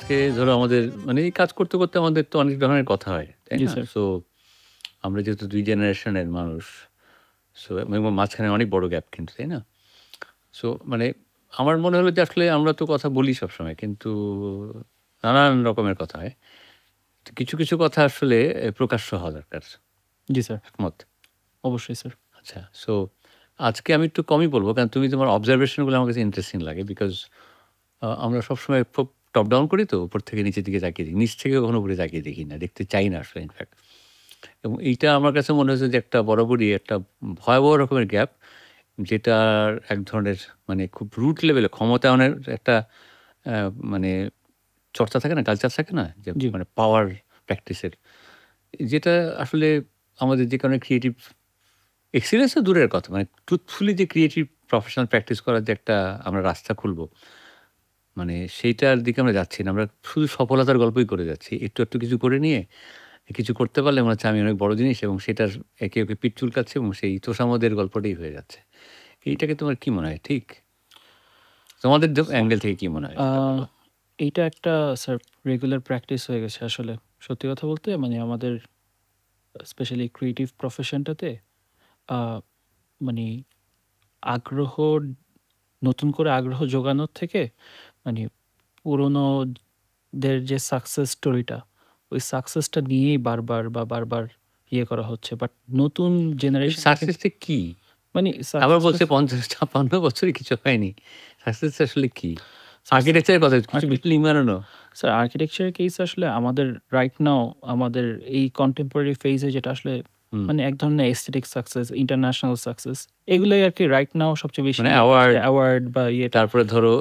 আজকে ধরো আমাদের মানে এই কাজ করতে, করতে আমাদের তো অনেক ধরনের কথা হয়, তাই জি না? স্যার। সো আমরা যেহেতু ২ জেনারেশনের মানুষ, সো এবং মাঝখানে অনেক বড় গ্যাপ কিন্তু, তাই না? সো মানে আমার মনে হলো যে আসলে আমরা তো কথা বলি সবসময়। কিন্তু নানান রকমের কথা হয়। তো কিছু, কিছু কথা আসলে প্রকাশ্য হওয়া দরকার। জি স্যার। একমত? অবশ্যই স্যার। আচ্ছা। সো আজকে আমি একটু কমই বলব। কারণ তুমি তোমার অবজারভেশন গুলো আমার কাছে ইন্টারেস্টিং লাগে। বিকজ আমরা সবসময় খুব টপ ডাউন করি তো উপর থেকে নিচের দিকে তাকিয়ে দেখি। নিচ থেকে কখনো উপরে তাকিয়ে দেখি না। দেখতে চাই না আসলে ইনফেক্ট। এবং এইটা আমার কাছে মনে হয়েছে যে একটা বরাবরই একটা ভয়াবহ রকমের গ্যাপ। যেটার এক ধরনের মানে খুব রুট লেভেলে ক্ষমতায়নের একটা অ্যা মানে চর্চা থাকে না, কালচার থাকে না? যে জি। মানে পাওয়ার প্র্যাকটিসের। যেটা আসলে আমাদের যে কারণে ক্রিয়েটিভ এক্সেলেন্স তো দূরের কথা। মানে ট্রুথফুলি যে ক্রিয়েটিভ প্রফেশনাল প্র্যাকটিস করার যে একটা আমরা রাস্তা খুলব, মানে সেইটার দিকে আমরা যাচ্ছি না। আমরা শুধু সফলতার গল্পই করে যাচ্ছি। একটু, একটু কিছু করে নিয়ে কিছু করতে পারলে মনে হচ্ছে আমি অনেক বড় জিনিস এবং সেটার একে, ওকে পিঠ চুলকাচ্ছে এবং সেই তোষামোদের গল্পটাই হয়ে যাচ্ছে। এইটাকে তোমার কি মনে হয় ঠিক? তোমাদের অ্যাঙ্গেল থেকে কি মনে হয় আ সেটা বলো? এইটা একটা স্যার রেগুলার প্র্যাকটিস হয়ে গেছে আসলে। সত্যি কথা বলতে মানে আমাদের স্পেশালি ক্রিয়েটিভ প্রফেশনটাতে আ মানি আগ্রহ নতুন করে আগ্রহ জোগানোর থেকে মানে পুরনোদের যে সাকসেস স্টোরিটা, ওই সাকসেসটা নিয়েই বারবার করা হচ্ছে। বাট নতুন এই জেনারেশনটা কিন্তু সাকসেসটা কি? মানে আবার সাকসেসটা বলছে ৫০-৫৬ বছরে কিছু হয়নি। সাকসেস আসলে কি? স্যার আর্কিটেকচার এর কথা কিছু আর্কিটেক্ট বিল্ডিং বানানো? স্যার আর্কিটেকচারের কেস আসলে আমাদের রাইট নাও আমাদের এই কন্টেম্পোরারি ফেজ এ যেটা আসলে হুম। মানে এক ধরনের এস্থেটিক সাকসেস, ইন্টারন্যাশনাল সাকসেস এগুলাই আরকি রাইট নাও সবচেয়ে বেশি মানে যে অ্যাওয়ার্ড, অ্যাওয়ার্ড বা ইয়েটা তারপরে ধরো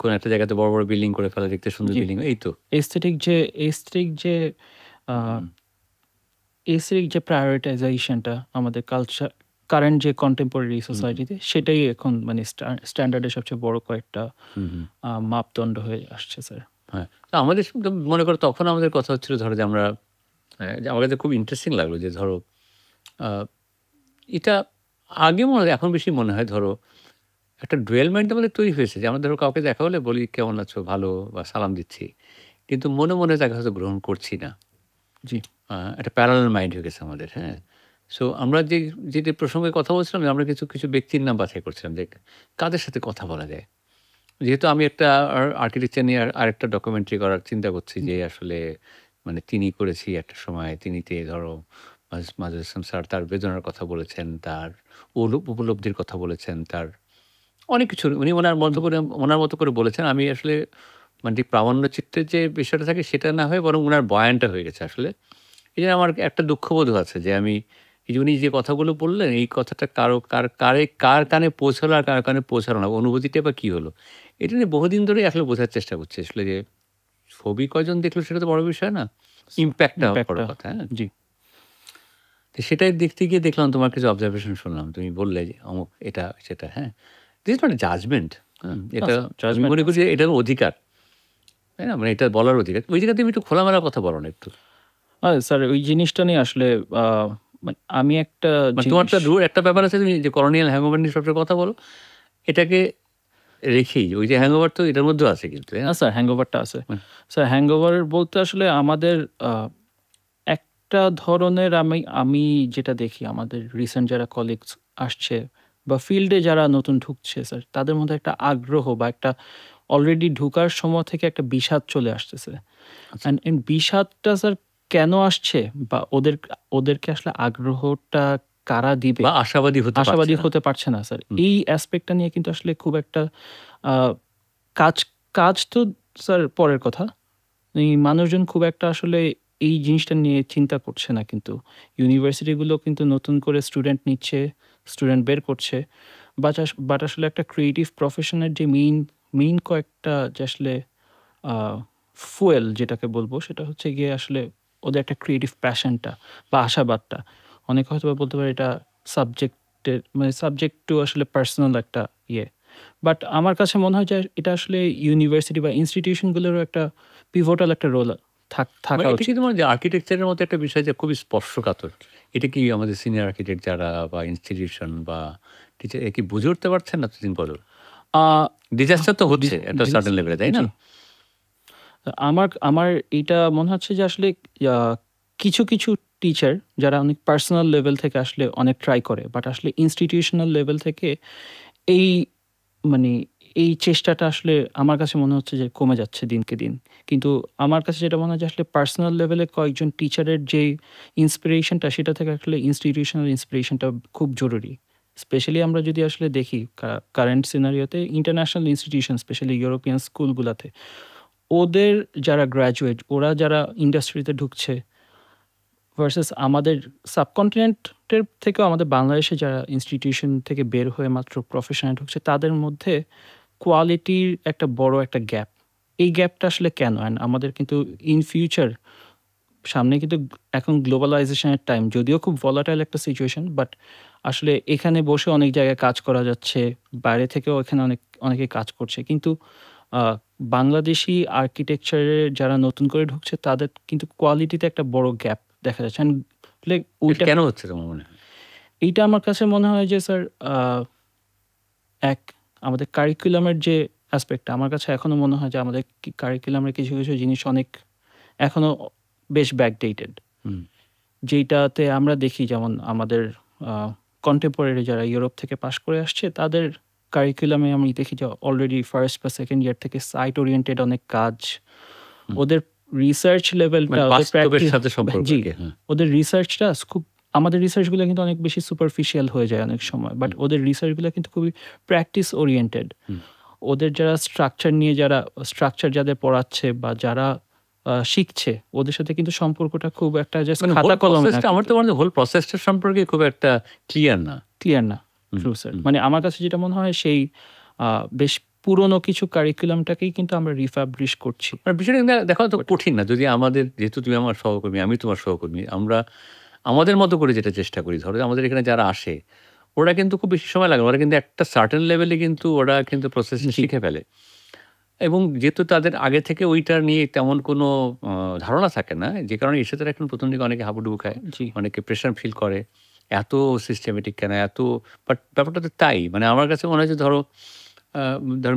কোন একটা জায়গাতে বড়, বড় বিল্ডিং করে ফেলা, দেখতে সুন্দর জি, বিল্ডিং এই তো। এস্থেটিক যে আ হুম, এস্থেটিক যে প্রায়োরিটাইজেশন টা আমাদের কালচার কারেন্ট যে কন্টেম্পোরারি হুম, হুম, সোসাইটিতে সেটাই এখন মানে স্ট্যান্ডার্ড এর সবচেয়ে বড় কয়েকটা হুম, হুম। মাপদণ্ড হয়ে আসছে স্যার। হ্যাঁ। তো আমাদের তো মনে করো তখন আমাদের কথা হচ্ছিল ধরো যে আমরা যে আমার কাছে খুব ইন্টারেস্টিং লাগলো যে ধরো আ এটা আগে মনে হয় এখন বেশি মনে হয় ধরো একটা ডুয়াল মাইন্ড আমাদের তৈরি হয়েছে যে আমরা ধরো কাউকে দেখা হলে বলি, "কেমন আছো? ভালো" বা সালাম দিচ্ছি। কিন্তু মনে, মনে তাকে হয়তো গ্রহণ করছি না। জি, একটা প্যারালাল মাইন্ড হয়ে গেছে আমাদের, হ্যাঁ? সো আমরা যেটি প্রসঙ্গে কথা বলছিলাম যে আমরা কিছু, কিছু ব্যক্তির নাম বাছাই করছিলাম যে কাদের সাথে কথা বলা যায়। যেহেতু আমি একটা আর্কিটেকচার নিয়ে আরেকটা ডকুমেন্টারি করার চিন্তা করছি যে জি, আসলে মানে তিনি করেছি একটা সময়। তিনিতে ধরো মাজেদ হাসান স্যার তার বেদনার কথা বলেছেন, তার উপলব্ধির কথা বলেছেন, তার অনেক কিছু উনি জি, উনার মতো করে বলেছেন। আমি আসলে মানে ঠিক প্রামাণ্য চিত্রের যে বিষয়টা থাকে সেটা না হয়ে বরং উনার বয়ানটা হয়ে গেছে আসলে। এইজন্য আমার একটা দুঃখবোধও আছে যে আমি এই যে উনি যে কথাগুলো বললেন, এই কথাটা কার কানে পৌঁছালো আর কার কানে পৌঁছালো না, অনুভূতিটা বা কি হলো? এটা নিয়ে বহুদিন ধরেই আসলে বোঝার চেষ্টা করছি আসলে যে ছবি কয়জন দেখলো সেটা তো বড় বিষয় না। ইমপ্যাক্টটা বড় ইমপ্যাক্টটা কথা, হ্যাঁ? জি। তো সেটাই দেখতে গিয়ে দেখলাম তোমার কিছু অবজারভেশন শুনলাম। তুমি বললে যে অমুক এটা সেটা, হ্যাঁ? This is not a judgement, hmm? না এটা স্যার আমি জাজমেন্ট মনে না করি যে স্যার। এটার অধিকার, তাই না? মানে এটা বলার অধিকার। ওই জায়গাতে তুমি একটু খোলামেলা কথা বলো না একটু। স্যার ওই জিনিসটা নিয়ে আসলে আ মানে আমি একটা মানে তোমার জিনিস একটা ব্যাপার আছে তুমি যে কলোনিয়াল হ্যাংওভার নিয়ে সবসময় কথা বলো। এটাকে রেখেই ওই যে হ্যাংওভার তো এটার মধ্যেও আছে কিন্তু, তাই না না? স্যার হ্যাংওভারটা আছে। মানে স্যার হ্যাংওভার বলতে আসলে আমাদের আ একটা ধরনের আমি আমি যেটা দেখি আমাদের রিসেন্ট যারা কলিগস আসছে বা ফিল্ডে যারা নতুন ঢুকছে স্যার, তাদের মধ্যে একটা আগ্রহ বা একটা অলরেডি ঢুকার সময় থেকে একটা বিষাদ চলে আসতেছে। আচ্ছা। অ্যান্ড বিষাদটা স্যার কেন আসছে বা ওদেরকে আসলে আগ্রহটা কারা দিবে? বা আশাবাদী হতে পারছে আশাবাদী না। হতে পারছে না স্যার। হুম, এই অ্যাসপেক্টটা নিয়ে কিন্তু আসলে খুব একটা আ কাজ কাজ তো স্যার পরের কথা। এই মানুষজন খুব একটা আসলে এই জিনিসটা নিয়ে চিন্তা করছে না কিন্তু। ইউনিভার্সিটিগুলো কিন্তু নতুন করে স্টুডেন্ট নিচ্ছে, স্টুডেন্ট বের করছে। বাট আসলে একটা ক্রিয়েটিভ প্রফেশন এর যে মেইন কয়েকটা যে আসলে আ ফুয়েল যেটাকে বলব সেটা হচ্ছে গিয়ে আসলে ওদের একটা ক্রিয়েটিভ প্যাশনটা বা আশাবাদটা। অনেকে হয়তোবা বলতে পারে এটা সাবজেক্টের মানে সাবজেক্ট টু আসলে পার্সোনাল একটা ইয়ে। বাট আমার কাছে মনে হয় যে এটা আসলে ইউনিভার্সিটি বা ইনস্টিটিউশন গুলোরও একটা পিভটাল একটা রোল মানে থাকা এটা কি উচিত। তোমার যে আর্কিটেকচারের মতো একটা বিষয় যে খুবই স্পর্শকাতর। এটা কি আমাদের সিনিয়র আর্কিটেক্ট যারা বা ইনস্টিটিউশন বা টিচার এ কি বুঝে উঠতে পারছেন না এতদিন পরেও? আ ডিজাস্টার তো ডিস হচ্ছে একটা ডিস সার্টেন লেভেলে, তাই না? জি। আমার আমার এইটা মনে হচ্ছে যে আসলে কিছু কিছু টিচার যারা অনেক পার্সোনাল লেভেল থেকে আসলে অনেক ট্রাই করে, বাট আসলে ইনস্টিটিউশনাল লেভেল থেকে এই মানে এই চেষ্টাটা আসলে আমার কাছে মনে হচ্ছে যে কমে যাচ্ছে দিনকে দিন। কিন্তু আমার কাছে যেটা মনে হয় যে আসলে পার্সোনাল লেভেলে কয়েকজন টিচারের যে ইন্সপিরেশনটা, সেটা থেকে আসলে ইনস্টিটিউশনাল ইন্সপিরেশনটা খুব জরুরি। স্পেশালি আমরা যদি আসলে দেখি কারেন্ট সিনারিওতে ইন্টারন্যাশনাল ইনস্টিটিউশন, স্পেশালি ইউরোপিয়ান স্কুলগুলাতে, ওদের যারা গ্র্যাজুয়েট, ওরা যারা ইন্ডাস্ট্রিতে ঢুকছে ভার্সাস আমাদের সাবকন্টিনেন্টের থেকেও আমাদের বাংলাদেশে যারা ইনস্টিটিউশন থেকে বের হয়ে মাত্র প্রফেশনে ঢুকছে, তাদের মধ্যে কোয়ালিটির একটা বড় একটা গ্যাপ। এই গ্যাপটা আসলে কেন? অ্যান্ড আমাদের কিন্তু ইন ফিউচার সামনে কিন্তু এখন গ্লোবালাইজেশনের টাইম, যদিও খুব ভলাটাইল একটা সিচুয়েশন, বাট আসলে এখানে বসে অনেক জায়গায় কাজ করা যাচ্ছে, বাইরে থেকেও এখানে অনেকে কাজ করছে। কিন্তু বাংলাদেশি আর্কিটেকচারে যারা নতুন করে ঢুকছে, তাদের কিন্তু কোয়ালিটিতে একটা বড় গ্যাপ দেখা যাচ্ছে। And like এটা ওইটা কেন হচ্ছে তোমার মনে হয়? এইটা আমার কাছে মনে হয় যে স্যার, এক আমাদের কারিকুলামের যে অ্যাসপেক্টটা, আমার কাছে এখনো মনে হয় যে আমাদের কারিকুলামের কিছু কিছু জিনিস অনেক এখনো বেশ ব্যাকডেটেড। হুম। যেইটাতে আমরা দেখি যেমন আমাদের কন্টেম্পোরারি যারা ইউরোপ থেকে পাশ করে আসছে, তাদের কারিকুলামে আমি দেখি যে অলরেডি ফার্স্ট বা সেকেন্ড ইয়ার থেকে সাইট ওরিয়েন্টেড অনেক কাজ। হুম। ওদের রিসার্চ লেভেলটা, মানে ওদের বাস্তবের প্র্যাকটিস, সাথে সম্পর্ক জি, আর কি। হ্যাঁ। ওদের রিসার্চটা খুব, আমাদের রিসার্চগুলো কিন্তু অনেক বেশি সুপারফিশিয়াল হয়ে যায় অনেক সময়, বাট হুম। ওদের রিসার্চগুলো কিন্তু খুবই প্র্যাকটিস ওরিয়েন্টেড। হুম। ওদের যারা স্ট্রাকচার যাদের পড়াচ্ছে বা যারা শিখছে, ওদের সাথে কিন্তু সম্পর্কটা খুব একটা জাস্ট মানে খাতা হোল কলমে না, প্রসেসটা আমার তো মনে হয় হোল প্রসেসটা সম্পর্কে খুব একটা ক্লিয়ার না। ক্লিয়ার না। হুম। True sir. হুম। মানে আমার কাছে যেটা মনে হয় সেই বেশ পুরনো কিছু কারিকুলামটাকেই কিন্তু আমরা রিফ্যাব্রিশ করছি। মানে বিষয়টা কিন্তু দেখা তো But কঠিন না। যদি আমাদের, যেহেতু তুমি আমার সহকর্মী, আমি তোমার সহকর্মী, আমরা আমাদের মতো করে যেটা চেষ্টা করি, ধরো আমাদের এখানে যারা আসে, ওরা কিন্তু খুব বেশি সময় লাগে না। ওরা কিন্তু একটা সার্টেন লেভেলে কিন্তু ওরা কিন্তু প্রসেসটা জি, শিখে ফেলে। এবং যেহেতু তাদের আগে থেকে ওইটা নিয়ে তেমন কোনো ধারণা থাকে না, যে কারণে এসে তারা এখন ১ম দিকে অনেকে হাবুডুবু খায়, জি, অনেকে প্রেশার ফিল করে। এত সিস্টেমেটিক কেন? এত, বাট ব্যাপারটা তো তাই। মানে আমার কাছে মনে হয় যে ধরো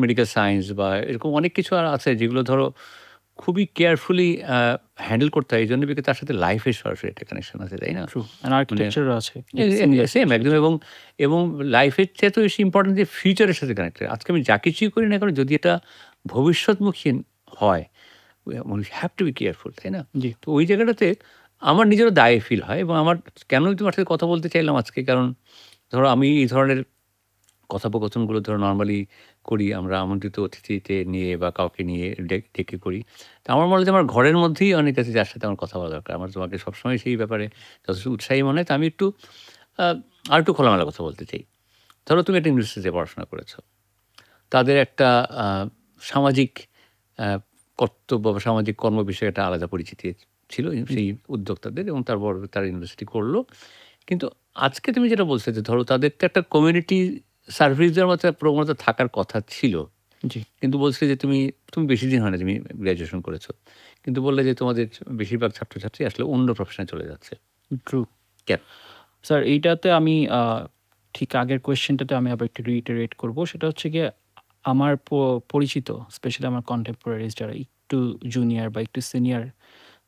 মেডিকেল সায়েন্স বা এরকম অনেক কিছু আর আছে যেগুলো ধরো খুবই কেয়ারফুলি হ্যান্ডেল করতে হয়। এইজন্য বিকজ তার সাথে লাইফের সরাসরি একটা কানেকশন আছে, তাই না? ট্রু। অ্যান্ড মানে আর্কিটেকচারও আছে। সিমিলার সেম জিনিস একদম। আছে। এবং লাইফের চেয়ে তো বেশি ইম্পর্টেন্ট যে ফিউচারের সাথে কানেক্টেড। আজকে আমি যা কিছুই করি না কেন, যদি এটা ভবিষ্যৎমুখী হয়, we have to be careful, তাই না? জি, তো ওই জায়গাটাতে আমার নিজেরও দায় ফিল হয়। এবং আমার কেন তোমার সাথে কথা বলতে চাইলাম আজকে, কারণ ধরো আমি এই ধরনের কথোপকথনগুলো ধরো নরমালি করি আমরা আমন্ত্রিত অতিথিতে নিয়ে বা কাউকে নিয়ে ডেকে করি। তো আমার মনে হয় যে আমার ঘরের মধ্যেই অনেক আছে যার সাথে আমার কথা বলা দরকার। আমার তোমাকে সবসময় সেই ব্যাপারে যথেষ্ট উৎসাহী মনে হয়। তো আমি একটু আ আরেকটু খোলামেলা কথা বলতে চাই। ধরো তুমি একটা ইউনিভার্সিটিতে পড়াশোনা করেছ। তাদের একটা আ সামাজিক আ কর্তব্য বা সামাজিক কর্ম বিষয়ে একটা আলাদা পরিচিতি ছিল জি, সেই উদ্যোক্তাদের, এবং তারপর তারা ইউনিভার্সিটি করল। কিন্তু আজকে তুমি যেটা বলছো যে ধরো তাদের তো একটা কমিউনিটি সার্ভিস দেওয়ার মতো একটা প্রবণতা থাকার কথা ছিল। জি। কিন্তু বলছিলে যে তুমি বেশি দিন হয় না তুমি গ্র্যাজুয়েশন করেছো। কিন্তু বললে যে তোমাদের বেশিরভাগ ছাত্রছাত্রী আসলে অন্য প্রফেশনে চলে যাচ্ছে। ট্রু। কেন? স্যার এইটাতে আমি ঠিক আগের কোয়েশ্চেনটাতে আমি আবার একটু রিইটারেট করব। সেটা হচ্ছে গিয়ে আমার পরিচিত, স্পেশালি আমার কন্টেম্পোরারিজ যারা একটু জুনিয়র বা একটু সিনিয়র,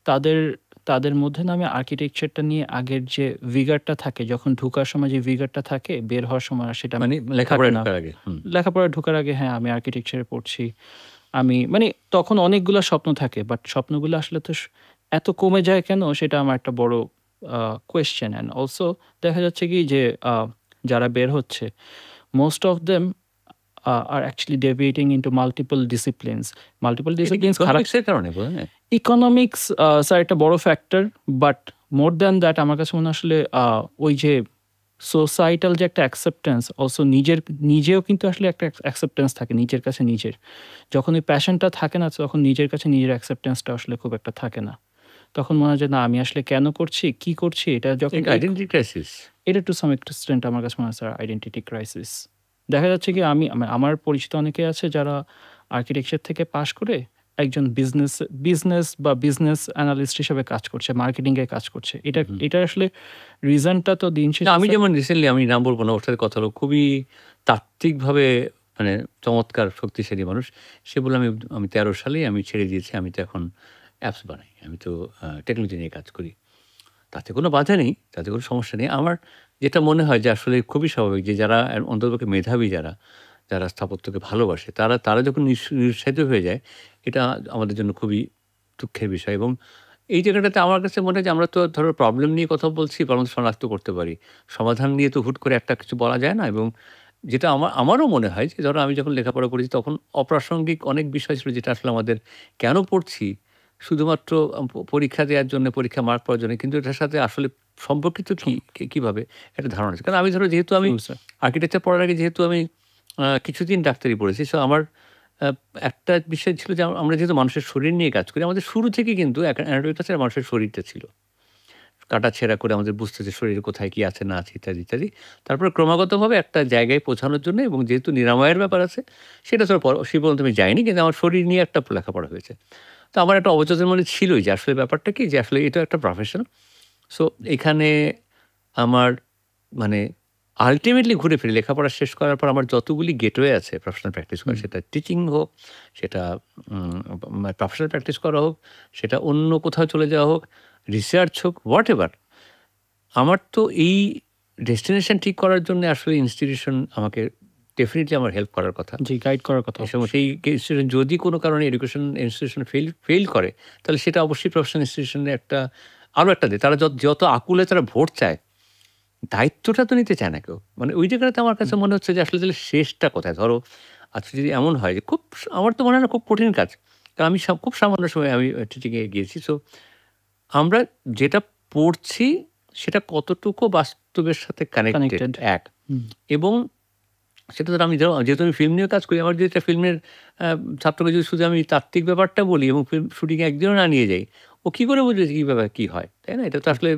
তাদের তাদের মধ্যে না আমি আর্কিটেকচারটা নিয়ে আগের যে ভিগারটা থাকে, যখন ঢোকার সময় যে ভিগারটা থাকে, বের হওয়ার সময় আর সেটা মানে থাকে লেখাপড়ায় না। ঢোকার আগে? হুম। লেখাপড়া ঢোকার আগে হ্যাঁ, আমি আর্কিটেকচারে পড়ছি। আমি মানে তখন অনেকগুলা স্বপ্ন থাকে। বাট স্বপ্নগুলো আসলে তো এত কমে যায় কেন? সেটা আমার একটা বড় কোয়েশ্চেন। অ্যান্ড অলসো দেখা যাচ্ছে কি যে যারা বের হচ্ছে, most of them are actually deviating into multiple disciplines. Multiple এটা কি ডিসিপ্লিনস খারাপ। ইকোনমিক্স এর কারণে বোধ হয়? ইকোনমিক্স স্যার একটা বড় factor. But more than that আমার কাছে মনে হয় আসলে ওই যে সোসাইটাল যে একটা অ্যাকসেপ্টেন্স, অলসো নিজেও কিন্তু আসলে একটা অ্যাকসেপ্টেন্স থাকে নিজের কাছে নিজের। যখন ওই প্যাশনটা থাকে না, তখন নিজের কাছে নিজের অ্যাকসেপ্টেন্সটা আসলে খুব একটা থাকে না। তখন মনে হয় যে না, আমি আসলে কেন করছি, কি করছি, এটা যখন আইডেন্টিটি ক্রাইসিস। এটা টু সাম এক্সটেন্ট আমার কাছে মনে হয় স্যার আইডেন্টিটি ক্রাইসিস। দেখা যাচ্ছে কি আমার পরিচিত অনেকে আছে যারা আর্কিটেকচার থেকে পাশ করে একজন বিজনেস বা বিজনেস অ্যানালিস্ট হিসেবে কাজ করছে, মার্কেটিং এ কাজ করছে। এটা আসলে রিজনটা তো দিন না, শেষে আমি স্যার। যেমন রিসেন্টলি, আমি নাম বলব না, ওর সাথে কথা হলো, খুবই তাত্ত্বিকভাবে মানে চমৎকার শক্তিশালী মানুষ। সে বলল, আমি 13 সালেই আমি ছেড়ে দিয়েছি। আমি তো এখন অ্যাপস বানাই। আমি তো টেকনোলজি নিয়ে কাজ করি। তাতে কোনো বাধা নেই, তাতে কোনো সমস্যা নেই। আমার যেটা মনে হয় যে আসলে খুবই স্বাভাবিক যে যারা অন্ততপক্ষে মেধাবী যারা স্থাপত্যকে ভালোবাসে তারা যখন নিরুৎসাহিত হয়ে যায়, এটা আমাদের জন্য খুবই দুঃখের বিষয়। এবং এই জায়গাটাতে আমার কাছে মনে হয় যে আমরা তো ধরো প্রবলেম নিয়ে কথা বলছি, প্রবলেম শনাক্ত করতে পারি। সমাধান নিয়ে তো হুট করে একটা কিছু বলা যায় না। এবং যেটা আমারও মনে হয় যে ধরো আমি যখন লেখাপড়া করেছি তখন অপ্রাসঙ্গিক অনেক বিষয় ছিল যেটা আসলে আমাদের কেন পড়ছি শুধুমাত্র পরীক্ষা দেওয়ার জন্য, পরীক্ষা মার্ক পাওয়ার জন্য। কিন্তু এটার সাথে আসলে সম্পর্কিত কিভাবে একটা ধারণা আছে। কারণ আমি ধরো যেহেতু আমি ট্রু স্যার। আর্কিটেকচার পড়ার আগে যেহেতু আমি কিছুদিন ডাক্তারি পড়েছি। সো আমার আ একটা বিষয় ছিল যে আমরা যেহেতু মানুষের শরীর নিয়ে কাজ করি, আমাদের শুরু থেকে কিন্তু অ্যানাটমির কাছে মানুষের শরীরটা ছিল। কাটাছেঁড়া করে আমাদের বুঝতে যে শরীরে কোথায় কি আছে না আছে ইত্যাদি, ইত্যাদি। তারপরে ক্রমাগতভাবে একটা জায়গায় পৌঁছানোর জন্য এবং যেহেতু নিরাময়ের ব্যাপার আছে সেটা তো সে পর্যন্ত আমি যাইনি। কিন্তু আমার শরীর নিয়ে একটা লেখাপড়া হয়েছে। তো আমার একটা অবচেতন মনে ছিলই যে আসলে ব্যাপারটা কি যে আসলে এটা একটা প্রফেশন। সো এখানে আমার মানে আল্টিমেটলি ঘুরে ফিরে লেখাপড়া শেষ করার পর আমার যতগুলি গেটওয়ে আছে প্রফেশনাল প্র্যাকটিস করা, হুম। সেটা টিচিং হোক, সেটা প্রফেশনাল প্র্যাকটিস করা হোক, সেটা অন্য কোথাও চলে যাওয়া হোক, রিসার্চ হোক, হোয়াটএভার। আমার তো এই ডেস্টিনেশন ঠিক করার জন্য আসলে ইনস্টিটিউশন আমাকে ডেফিনিটলি আমার হেল্প করার কথা। জি, গাইড করার কথা এই সময় অবশ্যই। সেই ইনস্টিটিউশন যদি কোনো কারণে এডুকেশন ইনস্টিটিউশন ফেইল করে, তাহলে সেটা অবশ্যই প্রফেশনাল ইনস্টিটিউশনে আরো একটা দেয়। তারা যত আকুলে তারা ভোট চায়, দায়িত্বটা তো নিতে চায় না কেউ। মানে ওই জায়গাটাতে আমার কাছে হুম, মনে হচ্ছে যে আসলে তাহলে শেষটা কোথায়? ধরো আজকে যদি এমন হয় যে আমার তো মনে হয় না খুব কঠিন কাজ। কারণ আমি খুব সামান্য সময় আমি টিচিং এ গিয়েছি। সো আমরা যেটা পড়ছি সেটা কতটুকু বাস্তবের সাথে কানেক্টেড কানেক্টেড। এক। হুম, এবং সেটা ধরো যেহেতু আমি ফিল্ম নিয়েও কাজ করি, আমার যদি একটা ফিল্মের আ ছাত্রকে যদি শুধু আমি তাত্ত্বিক ব্যাপারটা বলি এবং ফিল্ম শুটিং এ একদিনও না নিয়ে যাই, ও কি করে বুঝবে যে কিভাবে কি হয়? তাই না? এটা তো হুম, আসলে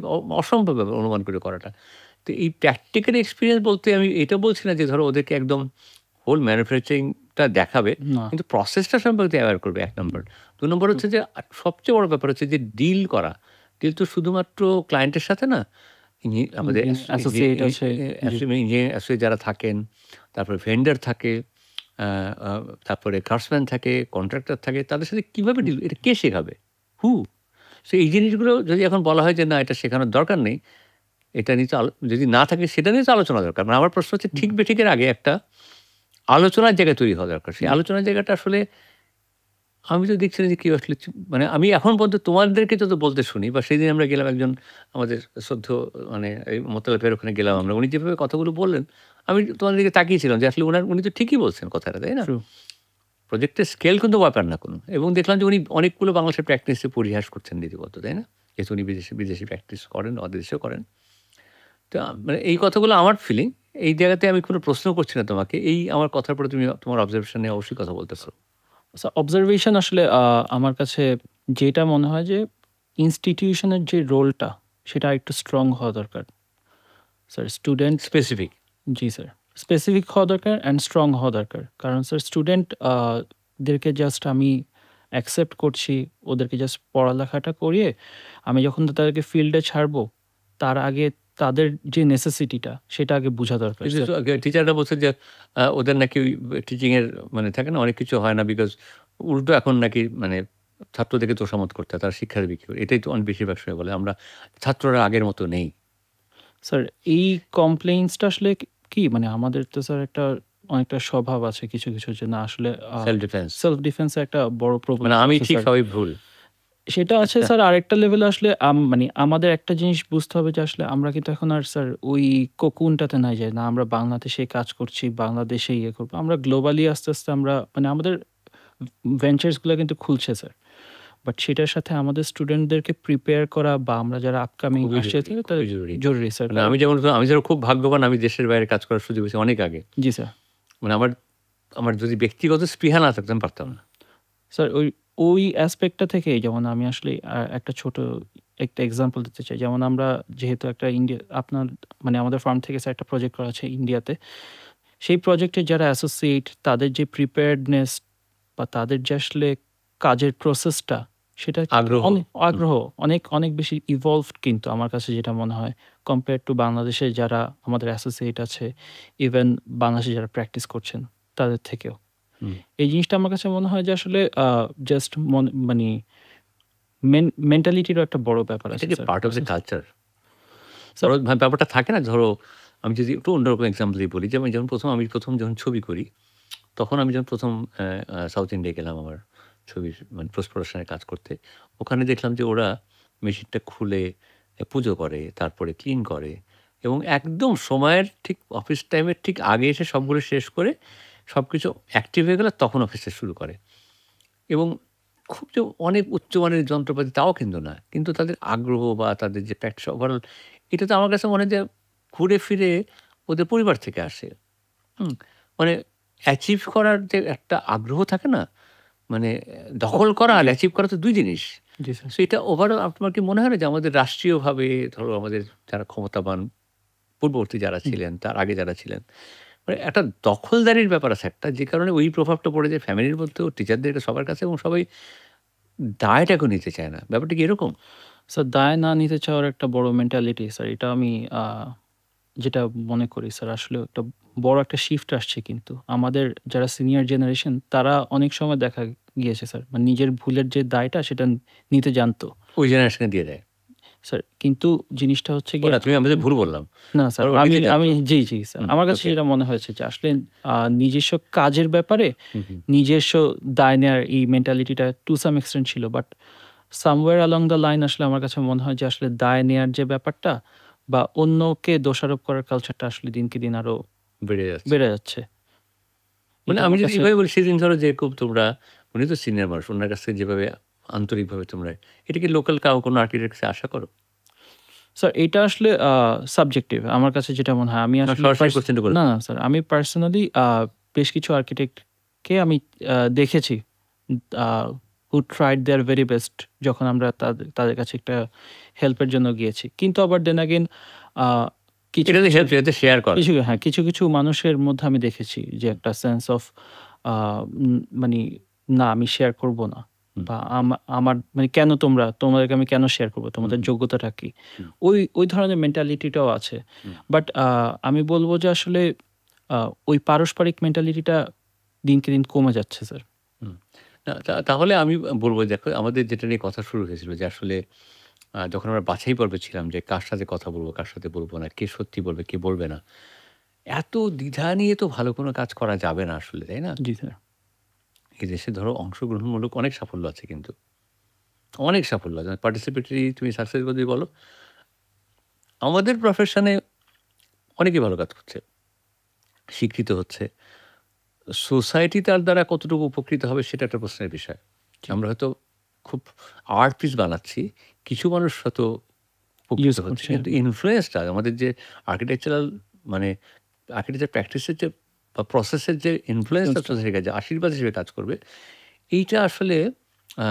অসম্ভব ব্যাপার অনুমান করে করাটা। তো এই প্র্যাকটিক্যাল এক্সপেরিয়েন্স বলতে আমি এটা বলছি না যে ধরো ওদেরকে একদম হোল ম্যানুফ্যাকচারিং টা দেখাবে। না, কিন্তু প্রসেসটা সম্পর্কে অ্যাওয়ার করবে ১ নম্বর। ২ নম্বর ট্রু। হচ্ছে যে সবচেয়ে বড় ব্যাপার হচ্ছে যে ডিল করা। ডিল তো শুধুমাত্র ক্লায়েন্টের সাথে না। আমাদের যিনি অ্যাসোসিয়েট আছে। জি, ইঞ্জিনিয়ার অ্যাসোসিয়েট যারা থাকেন, তারপরে ভেন্ডর থাকে, আ আ তারপরে ক্রাফটসম্যান থাকে, কন্ট্রাক্টর থাকে। তাদের সাথে কিভাবে হুম, ডিল এটা কে শেখাবে? হু? সো এই জিনিসগুলো যদি এখন বলা হয় যে না এটা শেখানোর দরকার নেই, এটা নিয়ে তো যদি না থাকে সেটা নিয়ে তো আলোচনা দরকার। মানে আমার প্রশ্ন হচ্ছে হুম, ঠিক বেঠিকের আগে একটা আলোচনার জায়গা তৈরি হওয়া দরকার। সেই জি, আলোচনার জায়গাটা আসলে আমি তো দেখছি না যে কেউ আসলে মানে আমি এখন পর্যন্ত তোমাদেরকে যত বলতে শুনি বা সেদিন আমরা গেলাম একজন আমাদের শ্রদ্ধেয় মানে এই মোতালেবের ওখানে গেলাম জি, আমরা। উনি যেভাবে কথাগুলো বললেন, আমি তোমাদের দিকে তাকিয়েছিলাম যে আসলে উনি তো ঠিকই বলছেন কথাটা, তাই না? ট্রু। প্রজেক্টের স্কেল কিন্তু ব্যাপার না কোনো। এবং দেখলাম যে উনি অনেকগুলো বাংলাদেশের প্র্যাকটিসে পরিহাস করছেন রীতিমত, তাই না? যেহেতু উনি বিদেশি প্র্যাকটিস করেন, আমাদের দেশেও করেন। তো মানে এই কথাগুলো আমার ফিলিং। এই জায়গাতে আমি কোনো প্রশ্ন করছি না তোমাকে। এই আমার কথার পরে তুমি তোমার অবজারভেশন নিয়ে অবশ্যই কথা বলতে পারো। অবজারভেশন আসলে আমার কাছে যেটা মনে হয় যে ইনস্টিটিউশনের যে রোলটা সেটা আরেকটু স্ট্রং হওয়া দরকার। Sir student. স্পেসিফিক। জি স্যার। স্পেসিফিক হওয়া দরকার অ্যান্ড স্ট্রং হওয়া দরকার। কারণ স্যার স্টুডেন্ট দেরকে জাস্ট আমি অ্যাকসেপ্ট করছি, ওদেরকে জাস্ট পড়ালেখাটা করিয়ে আমি যখন তাদেরকে ফিল্ডে ছাড়বো, তার আগে তাদের যে নেসেসিটিটা সেটা আগে বুঝা দরকার কিন্তু স্যার। টিচাররা বলছে যে ওদের নাকি ওই টিচিং এর মানে থাকে না অনেক কিছু হয় না বিকজ উল্টো এখন নাকি মানে ছাত্রদেরকে তোষামোদ করতে হয়, তারা শিক্ষার বিক্রি করে। এটাই তো অনেক বেশিরভাগ সময় বলে। আমরা ছাত্ররা আগের মতো নেই। স্যার এই কমপ্লেইন্সটা আসলে কি মানে আমাদের তো স্যার একটা অনেকটা স্বভাব আছে কিছু, কিছু যে না আসলে সেলফ ডিফেন্স। সেলফ ডিফেন্স এর একটা বড় মানে প্রবণতা আমি আছে ঠিক স্যার। সবাই ভুল। সেটা আছে স্যার আরেকটা লেভেলে আসলে মানে আমাদের একটা জিনিস বুঝতে হবে যে আসলে আমরা কিন্তু এখন আর স্যার ওই কোকুনটাতে নাই যে না আমরা বাংলাদেশে কাজ করছি, বাংলাদেশে ইয়ে করব। আমরা গ্লোবালি আস্তে, আস্তে আমরা মানে আমাদের ভেঞ্চারস গুলা কিন্তু খুলছে স্যার। বাট সেটার সাথে আমাদের স্টুডেন্টদেরকে প্রিপেয়ার করা বা আমরা যারা আপকামিং খুবই আসছে জরুরি, তাদের খুবই জরুরি। জরুরি স্যার। মানে আমি যেমন খুব ভাগ্যবান আমি দেশের বাইরে কাজ করার সুযোগ পেয়েছি অনেক আগে। জি স্যার। মানে আমার আমার যদি ব্যক্তিগত স্পৃহা না থাকতো আমি পারতাম না। স্যার ওই অ্যাসপেক্টটা থেকেই যেমন আমি আসলে একটা ছোট একটা এক্সাম্পল দিতে চাই। যেমন আমরা যেহেতু একটা ইন্ডিয়া আপনার মানে আমাদের ফার্ম থেকে স্যার একটা প্রজেক্ট করা আছে ইন্ডিয়াতে। সেই প্রজেক্টে যারা অ্যাসোসিয়েট তাদের যে প্রিপেয়ার্ডনেস বা তাদের যে আসলে কাজের প্রসেসটা সেটা আগ্রহ। অনেক হুম। আগ্রহ অনেক, অনেক বেশি ইভলভড কিন্তু আমার কাছে যেটা মনে হয় কম্পেয়ার টু বাংলাদেশে যারা আমাদের অ্যাসোসিয়েট আছে, ইভেন বাংলাদেশে যারা প্র্যাকটিস করছেন। তাদের থেকেও। হুম। এই জিনিসটা আমার কাছে মনে হয় যে আসলে জাস্ট মানে মেন্টালিটিরও একটা বড় ব্যাপার এটা আছে কি sir. Part of the culture? Sir বড় ব্যাপারটা থাকে না, ধরো আমি যদি একটু অন্যরকম এক্সাম্পল দিয়ে বলি, যে আমি প্রথম যখন ছবি করি, তখন আমি যখন প্রথম সাউথ ইন্ডিয়া গেলাম আমার ছবির মানে পোস্ট প্রোডাকশনের কাজ করতে। ওখানে দেখলাম যে ওরা মেশিনটা খুলে পুজো করে, তারপরে ক্লিন করে এবং একদম সময়ের ঠিক অফিস টাইমের ঠিক আগে এসে সবগুলো শেষ করে সবকিছু অ্যাক্টিভ হয়ে গেলে তখন অফিসে শুরু করে। এবং খুব যে অনেক উচ্চমানের যন্ত্রপাতি তাও কিন্তু না। কিন্তু তাদের আগ্রহ বা তাদের যে প্র্যাকটিস ওভারঅল, এটা তো আমার কাছে মনে হয় যে ঘুরে ফিরে ওদের পরিবার থেকে আসে। হুম? মানে অ্যাচিভ করার যে একটা আগ্রহ থাকে না? মানে দখল করা আর জি, অ্যাচিভ করা তো ২ জিনিস। জি স্যার। সো এটা ওভারঅল আপনার কি মনে হয় না যে আমাদের রাষ্ট্রীয়ভাবে, ধরো আমাদের যারা ক্ষমতাবান পূর্ববর্তী যারা হুম। ছিলেন, তার আগে যারা ছিলেন, মানে একটা দখলদারির ব্যাপার আছে একটা, যে কারণে ওই প্রভাবটা পড়ে যায় ফ্যামিলির মধ্যেও, টিচারদের সবার কাছে, এবং সবাই দায়টাকেও নিতে চায় না। ব্যাপারটা কি এরকম? স্যার দায় না নিতে চাওয়ার একটা বড় মেন্টালিটি স্যার। এটা আমি যেটা মনে করি স্যার আসলে একটা বড় একটা শিফট আসছে কিন্তু। আমাদের যারা সিনিয়র জেনারেশন তারা অনেক সময় দেখা গিয়েছে স্যার মানে নিজের ভুলের যে দায়টা সেটা নিতে জানতো। ওই জেনারেশনকে দিয়ে দেয়। স্যার কিন্তু জিনিসটা হচ্ছে ও গিয়ে না, তুমি আমাদের ভুল বললাম। না স্যার ওরা আমি নিতে আমি চাচ্ছে। জি, জি স্যার। হুম, আমার কাছে ওকে। যেটা মনে হয়েছে যে আসলে নিজস্ব কাজের ব্যাপারে হুম, হুম। নিজস্ব দায় নেয়ার এই মেন্টালিটিটা টু সাম এক্সটেন্ট ছিল। But somewhere along the line আসলে আমার কাছে মনে হয় যে আসলে দায় নেয়ার যে ব্যাপারটা বা অন্যকে দোষারোপ করার কালচারটা আসলে দিনকে দিন আরো বেড়ে যাচ্ছে। বেড়ে যাচ্ছে। মানে এটা আমি আমার যদি কাছে এভাবে বলি, সেদিন ধরো যেরকম তোমরা, উনি তো সিনিয়র মানুষ, উনার কাছ থেকে যেভাবে আন্তরিকভাবে তোমরা, এটা কি লোকাল কোনো আর্কিটেক্ট কাছে আশা করো? স্যার এইটা আসলে সাবজেক্টিভ। আমার কাছে যেটা মনে হয় আমি না, আসলে সরাসরি কোয়েশ্চেনটা না, করেছি। না স্যার আমি পার্সোনালি বেশ কিছু আর্কিটেক্টকে আমি দেখেছি আ who tried their very best যখন আমরা তাদের তাদের কাছে একটা হেল্পের জন্য গিয়েছি। কিন্তু আবার then again আ কিছু, এটা তো কিছু হেল্প, এটা শেয়ার করা। হ্যাঁ, কিছু, কিছু মানুষের মধ্যে আমি দেখেছি যে একটা সেন্স অফ আ মানি না আমি শেয়ার করব না। হুম, বা আমার মানে কেন তোমাদেরকে আমি কেন শেয়ার করব? হুম, তোমাদের হুম, যোগ্যতাটা কি? হুম, ওই ধরনের মেন্টালিটিটাও আছে। হুম, বাট আমি বলব যে আসলে আ ওই পারস্পরিক মেন্টালিটিটা দিনকে দিন কমে যাচ্ছে স্যার। হুম। না, তাহলে আমি বলব, দেখো আমাদের যেটা নিয়ে কথা শুরু হয়েছিল যে আসলে যখন আমরা বাছাই পর্বে ছিলাম যে কার সাথে কথা বলব, কার সাথে বলব না, কে সত্যি বলবে, কে বলবে না। এত দ্বিধা নিয়ে তো ভালো কোনো কাজ করা যাবে না আসলে, তাই না? জি স্যার। এই দেশে ধরো অংশগ্রহণমূলক অনেক সাফল্য আছে কিন্তু। অনেক সাফল্য আছে। পার্টিসিপেটরি তুমি সাকসেস যদি বলো, আমাদের প্রফেশনে অনেকেই ভালো কাজ করছে। স্বীকৃত হচ্ছে। সোসাইটি তার দ্বারা কতটুকু উপকৃত হবে সেটা একটা প্রশ্নের বিষয়। জি। আমরা হয়তো খুব আর্ট পিস বানাচ্ছি। কিছু মানুষ হয়তো উপকৃত ইউজ হচ্ছে। করছে। কিন্তু ইনফ্লুয়েন্সটা আমাদের যে আর্কিটেকচারাল মানে আর্কিটেকচার প্র্যাকটিসের যে বা প্রসেসের যে ইনফ্লুয়েন্সটা ইউজটা সোসাইটির কাছে আশীর্বাদ হিসেবে কাজ করবে, এইটা আসলে আ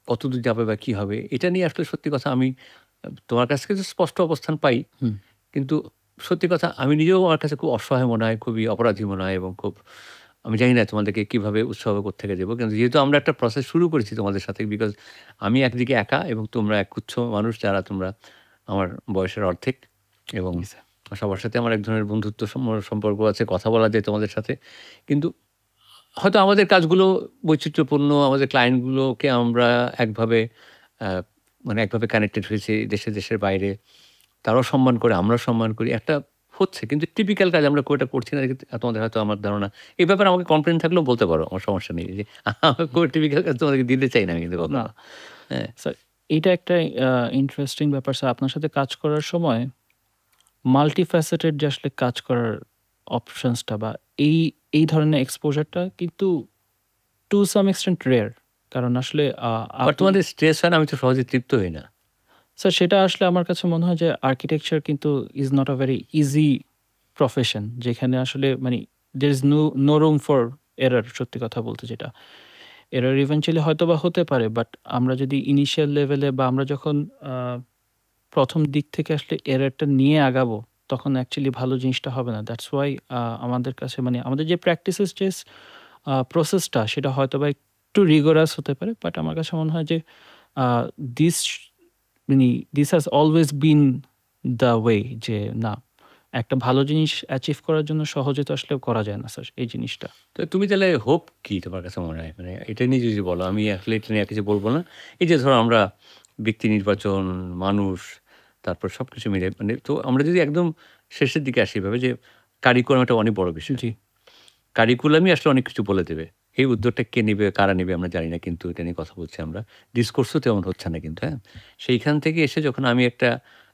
কতদূর যাবে বা কি হবে? এটা নিয়ে আসলে সত্যি কথা আমি তোমার কাছ থেকে তো স্পষ্ট অবস্থান পাই। হুম। কিন্তু সত্যি কথা আমি নিজেও, আমার কাছে খুব অসহায় মনে হয়, খুবই অপরাধী মনে হয় এবং খুব, আমি জানি না তোমাদেরকে কিভাবে উৎসাহ কোত্থেকে দেব। কিন্তু যেহেতু আমরা একটা প্রসেস শুরু করেছি তোমাদের সাথে, বিকজ আমি একদিকে একা এবং তোমরা একগুচ্ছ মানুষ, যারা তোমরা আমার বয়সের অর্ধেক, এবং জি স্যার। সবার সাথে আমার এক ধরনের বন্ধুত্ব সম্পর্ক আছে। কথা বলা যায় তোমাদের সাথে। কিন্তু হয়তো আমাদের কাজগুলো বৈচিত্র্যপূর্ণ, আমাদের ক্লায়েন্টগুলোকে আমরা একভাবে আ মানে একভাবে কানেক্টেড হয়েছি দেশের বাইরে। তারাও সম্মান করে, আমরাও সম্মান করি। একটা হচ্ছে, কিন্তু টিপিক্যাল কাজ আমরা ওটা করছি না দেখে তোমাদের হয়তো আমার ধারণা। এই ব্যাপারে আমাকে কমপ্লেইন থাকলেও বলতে পারো। আমার সমস্যা নেই। যে কোনো টিপিক্যাল কাজ তোমাদেরকে দিতে চাই না আমি কিন্তু না কখনো। হ্যাঁ, স্যার এইটা একটা ইন্টারেস্টিং ব্যাপার স্যার। আপনার সাথে কাজ করার সময় মাল্টিফ্যাসেটেড যে আসলে কাজ করার অপশনসটা বা এই, এই ধরনের এক্সপোজারটা কিন্তু টু সাম এক্সটেন্ট রেয়ার। কারণ আসলে বাট আপনি তোমাদের স্ট্রেস হয় না? আমি তো সহজে তৃপ্ত হই না। স্যার সেটা আসলে আমার কাছে মনে হয় যে আর্কিটেকচার কিন্তু is not a very easy profession. যেখানে আসলে মানি there is no room for error সত্যি কথা বলতে যেটা। এরর ইভেনচুয়ালি হয়তোবা হতে পারে। বাট আমরা যদি ইনিশিয়াল লেভেলে বা আমরা যখন আ ১ম দিক থেকে আসলে এররটা নিয়ে আগাবো, তখন অ্যাকচুয়ালি ভালো জিনিসটা হবে না। দ্যাটস ওয়াই আমাদের কাছে মানে আমাদের যে প্র্যাকটিসেস যে প্রসেসটা সেটা হয়তোবা একটু রিগোরাস হতে পারে। বাট আমার কাছে মনে হয় যে আ দিস মানে this has always been the way যে না একটা ভালো জিনিস অ্যাচিভ করার জন্য সহজে তো আসলে করা যায় না স্যার এই জিনিসটা। তো তুমি তাহলে হোপ কি তোমার কাছে মনে হয়? মানে এটা নিয়ে যদি বলো, আমি আসলে এটা নিয়ে আর কিছু বলব না। এই যে ধরো আমরা ব্যক্তি নির্বাচন, মানুষ, তারপর সবকিছু মিলে মানে তো আমরা যদি একদম শেষের দিকে আসি এভাবে যে কারিকুলাম একটা অনেক বড় বিষয়। জি, কারিকুলামই আসলে অনেক কিছু বলে দেবে। এই উদ্যোগটা কে নিবে, কারা নিবে আমরা জানি না। কিন্তু এটা নিয়ে কথা বলছি আমরা। ডিসকোর্সও তেমন হচ্ছে না কিন্তু, হ্যাঁ? সেইখান থেকে এসে যখন আমি একটা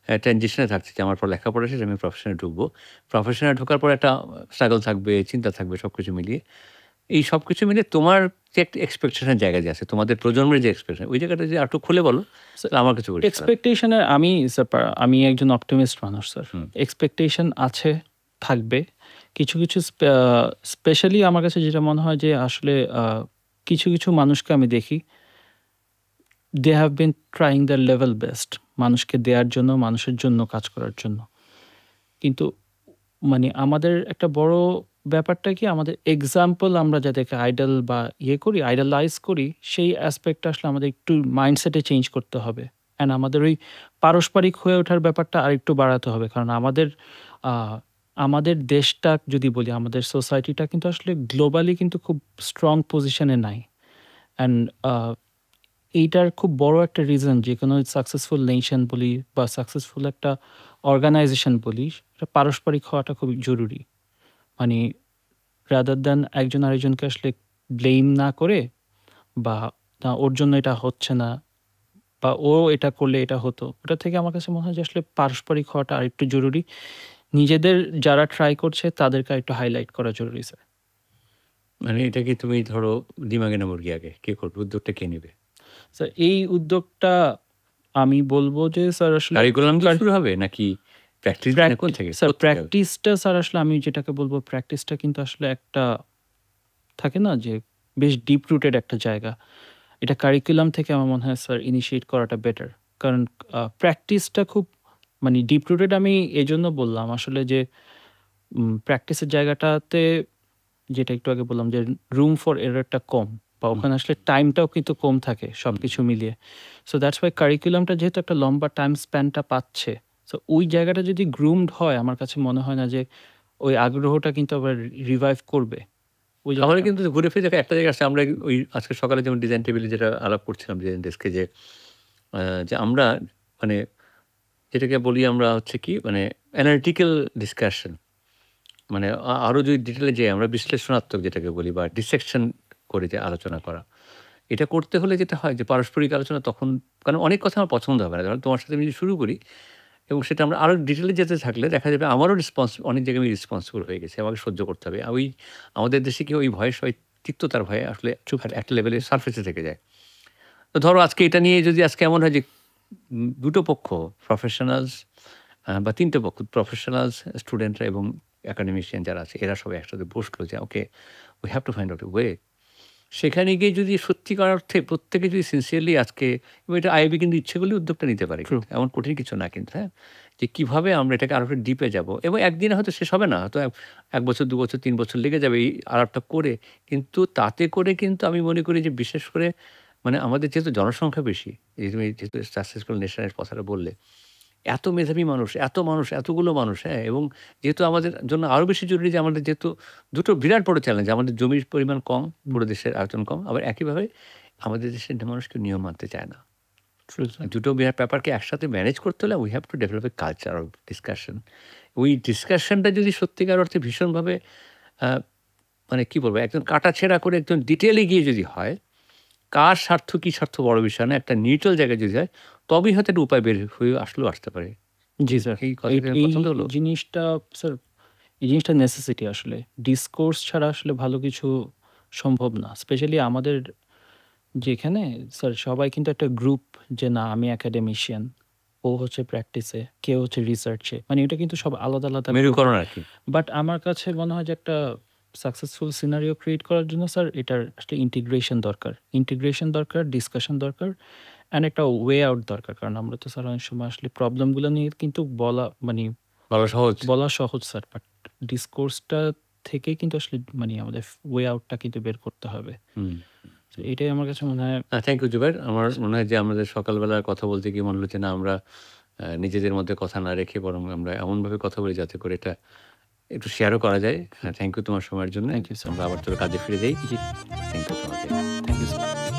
ট্রানজিশন এ থাকছি যে আমার পর লেখাপড়া শেষে আমি প্রফেশনে ঢুকবো। প্রফেশনে ঢোকার পর একটা স্ট্রাগল থাকবে, চিন্তা থাকবে সবকিছু মিলিয়ে। এই সবকিছু মিলে তোমার যে একটা এক্সপেকটেশন জায়গা যে আছে, তোমাদের প্রজন্মের যে এক্সপেকটেশন, ওই জায়গাটা যদি আরেকটু খুলে বলো, তাহলে আমার কাছে পরিষ্কার হবে। এক্সপেকটেশন এ আমি একজন অপটিমিস্ট মানুষ স্যার। হুম। এক্সপেকটেশন আছে, থাকবে। কিছু, কিছু স্পেশালি আমার কাছে যেটা মনে হয় যে আসলে কিছু, কিছু মানুষকে আমি দেখি they have been trying their level best মানুষকে দেয়ার জন্য, মানুষের জন্য কাজ করার জন্য। কিন্তু মানে আমাদের একটা বড় ব্যাপারটা কি আমাদের এক্সাম্পল আমরা যাদেরকে আইডল বা করি, আইডলাইজ করি সেই অ্যাসপেক্টটা আসলে আমাদের একটু মাইন্ডসেটে চেঞ্জ করতে হবে। অ্যান্ড আমাদের ওই পারস্পরিক হয়ে ওঠার ব্যাপারটা আরেকটু বাড়াতে হবে। কারণ আ আমাদের দেশটা যদি বলি, আমাদের সোসাইটিটা কিন্তু আসলে গ্লোবালি কিন্তু খুব স্ট্রং পজিশনে নাই। অ্যান্ড আ এইটার খুব বড় একটা রিজন যেকোনো সাকসেসফুল নেশন বলি বা সাকসেসফুল একটা অর্গানাইজেশন বলি, এটা পারস্পরিক হওয়াটা খুবই জরুরি। মানে রাদার দ্যান একজন আরেকজনকে আসলে ব্লেম না করে বা না ওর জন্য এটা হচ্ছে না বা ও এটা করলে এটা হতো। ওটা থেকে আমার কাছে মনে হয় যে আসলে পারস্পরিক হওয়াটা আরেকটু জরুরি। নিজেদের যারা ট্রাই করছে তাদেরকে আরেকটু হাইলাইট করা জরুরি স্যার। মানে এটা কি তুমি ধরো দিমাগে না মুরগি আগে? কে করবে? উদ্যোগটা কে নিবে? স্যার এই উদ্যোগটা আমি বলব যে স্যার আসলে কারিকুলাম দিয়ে শুরু হবে নাকি প্র্যাকটিস না কোন থেকে? স্যার কোত্থেকে হবে? প্র্যাকটিসটা স্যার আসলে আমি যেটাকে বলব প্র্যাকটিসটা কিন্তু আসলে একটা থাকে না যে বেশ ডিপ রুটেড একটা জায়গা। এটা কারিকুলাম থেকে আমার মনে হয় স্যার ইনিশিয়েট করাটা বেটার। কারণ প্র্যাকটিসটা খুব মানে ডিপ রুটেড আমি এজন্য বললাম আসলে যে প্র্যাকটিসের জায়গাটাতে যেটা একটু আগে বললাম যে রুম ফর এররটা কম বা হুম, ওখানে আসলে টাইমটাও কিন্তু কম থাকে হুম। সবকিছু মিলিয়ে। সো দ্যাটস ওয়াই কারিকুলামটা যেহেতু একটা লম্বা টাইম স্প্যানটা পাচ্ছে, সো ওই জায়গাটা যদি গ্রুমড হয় আমার কাছে মনে হয় না যে ওই আগ্রহটা কিন্তু আবার রিভাইভ করবে। ওই তাহলে জায়গাটা কিন্তু ঘুরে ফিরে দেখো একটা জায়গায় আসছে আমরা ওই আজকে সকালে যেমন ডিজাইন টেবিলে যেটা আলাপ করছিলাম ডিজাইন ডেস্কে আ যে আমরা মানে যেটাকে বলি আমরা হচ্ছে কি মানে অ্যানালিটিক্যাল ডিসকাশন মানে আরো যদি ডিটেইলে যাই আমরা বিশ্লেষণাত্মক যেটাকে বলি বা ডিসেকশন করে যে আলোচনা করা। এটা করতে হলে যেটা হয় যে পারস্পরিক আলোচনা তখন কারণ অনেক কথা আমার পছন্দ হবে না। কারণ তোমার সাথে আমি যদি শুরু করি এবং সেটা আমরা আরো ডিটেইলে যেতে থাকলে দেখা যাবে আমারও অনেক জায়গায় আমি রেসপন্সিবল হয়ে গেছি। আমাকে সহ্য করতে হবে। ওই আমাদের দেশে কি ওই ভয়ে সবাই তিক্ততার ভয়ে আসলে চুপ একটা লেভেলে সারফেসে থেকে যায়। তো ধরো আজকে এটা নিয়ে যদি আজকে এমন হয় যে ২ টো পক্ষ প্রফেশনালস বা ৩ টে পক্ষ প্রফেশনালস, স্টুডেন্টরা এবং একাডেমিশিয়ান যারা আছে এরা সবাই একসাথে বসলো যে okay we have to find out a way. সেখানে গিয়ে যদি সত্যিকার অর্থে প্রত্যেকে যদি সিনসিয়ারলি আজকে এবং এটা আইআইবি কিন্তু ইচ্ছে করলে উদ্যোগটা নিতে পারে ট্রু। কিন্তু এমন কঠিন কিছু না কিন্তু, হ্যাঁ? যে কিভাবে আমরা এটাকে আরো একটু ডিপে যাবো এবং একদিনে হয়তো শেষ হবে না। হয়তো ১ বছর, ২ বছর, ৩ বছর লেগে যাবে এই আলাপটা করে। কিন্তু তাতে করে কিন্তু আমি মনে করি যে বিশেষ করে মানে আমাদের যেহেতু জনসংখ্যা বেশি, এই তুমি যেহেতু সাকসেসফুল নেশন এর কথাটা বললে। এত মেধাবী মানুষ, এতগুলো মানুষ, হ্যাঁ? এবং যেহেতু আমাদের জন্য আরো বেশি জরুরি যে আমাদের যেহেতু দুটো বিরাট বড় চ্যালেঞ্জ। আমাদের জমির পরিমাণ কম, হুম, পুরো দেশের আয়তন কম। আবার একইভাবে আমাদের দেশের মানুষ কেউ নিয়ম মানতে চায় না। True sir. দুটো বিরাট ব্যাপারকে একসাথে ম্যানেজ করতে হলে we have to develop a culture of discussion. ওই ডিসকাশনটা যদি সত্যিকার অর্থে ভীষণভাবে আ মানে কি বলবো? একদম কাটাছেঁড়া করে একদম ডিটেইলে গিয়ে যদি হয়, কার স্বার্থ কি স্বার্থ বড় বিষয় না। একটা নিউট্রাল জায়গায় যদি হয়, তবেই হয়তো একটা উপায় বের হয়ে আসলেও আসতে পারে। জি স্যার। এই এই কথাটা এই পছন্দ হলো? জিনিসটা স্যার এই জিনিসটা নেসেসিটি আসলে। ডিসকোর্স ছাড়া আসলে ভালো কিছু সম্ভব না। স্পেশালি আমাদের যেখানে স্যার সবাই কিন্তু একটা গ্রুপ যে না আমি একাডেমিশিয়ান, ও হচ্ছে প্র্যাকটিসে, কেউ হচ্ছে রিসার্চে। মানে এটা কিন্তু সব আলাদা, আলাদা গ্রুপ। মেরুকরণ আরকি। বাট আমার কাছে মনে হয় যে একটা সাকসেসফুল সিনারিও ক্রিয়েট করার জন্য স্যার এটার আসলে ইন্টিগ্রেশন দরকার। ইন্টিগ্রেশন দরকার, ডিসকাশন দরকার অ্যান্ড একটা ওয়ে আউট দরকার। কারণ আমরা তো স্যার অনেক সময় আসলে প্রবলেমগুলো নিয়ে কিন্তু বলা মানে বলা সহজ। বলা সহজ স্যার। বাট ডিসকোর্সটা থেকে কিন্তু আসলে মানে আমাদের ওয়ে আউটটা কিন্তু বের করতে হবে। হুম। তো এটাই আমার কাছে মনে হয় থ্যাংক ইউ জুবাইর। আমার মনে হয় যে আমাদের সকালবেলা কথা বলতে গিয়ে মনে হলো যে না আমরা নিজেদের মধ্যে কথা না রেখে বরং আমরা এমনভাবে কথা বলি যাতে করে এটা একটু শেয়ারও করা যায়। থ্যাংক ইউ তোমার সময়ের জন্য। Thank you sir. আমরা আবার তোর কাজে ফিরে যাই। জি, থ্যাংক ইউ তোমাকে। Thank you sir.